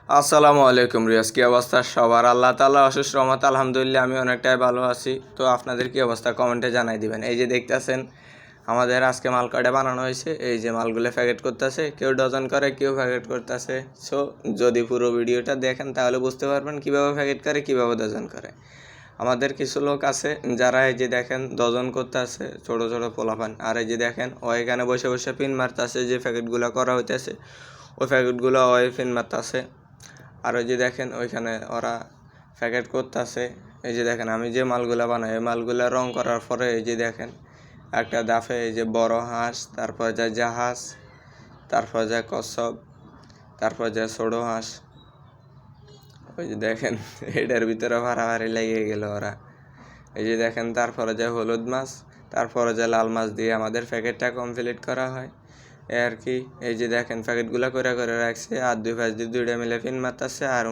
আসসালামু আলাইকুম রিয়াজ, কী অবস্থা সবার? আল্লাহ তাআলা অশেষ রহমত, আলহামদুলিল্লাহ আমি অনেকটাই ভালো আছি। তো আপনাদের কী অবস্থা কমেন্টে জানাই দিবেন। এই যে দেখতেছেন আমাদের আজকে মাল কয়টা বানানো হয়েছে, এই যে মালগুলো প্যাকেট করতেছে, কেউ ডজন করে কেউ প্যাকেট করতেছে। সো যদি পুরো ভিডিওটা দেখেন তাহলে বুঝতে পারবেন কীভাবে প্যাকেট করে কীভাবে ডজন করে। আমাদের কিছু লোক আছে যারা এই যে দেখেন ডজন করতে আছে, ছোটো ছোটো পোলাপান। আর এই যে দেখেন ও এখানে বসে বসে পিন মারতেছে, যে প্যাকেটগুলো করা হইতেছে ওই প্যাকেটগুলো ওই পিন মারতেছে। আর ওই যে দেখেন ওইখানে ওরা প্যাকেট করতেছে। এই যে দেখেন আমি যে মালগুলা বানাই এই মালগুলা রং করার পরে এই যে দেখেন একটা দাফে এই যে বড় হাঁস, তারপর যায় জাহাজ, তারপর যায় কচ্ছপ, তারপর যায় ছোটো হাঁস। ওই যে দেখেন এটার ভিতরে ভাড়াভাড়ি লেগে গেল ওরা। এই যে দেখেন তারপরে যায় হলুদ মাছ, তারপরে যায় লাল মাছ দিয়ে আমাদের প্যাকেটটা কমপ্লিট করা হয় আর কি। এই যে দেখেন প্যাকেটগুলো করে করে রাখছে, আর দুই পাশ দিয়ে দুইটা মিলে পিন মারতেছে। আর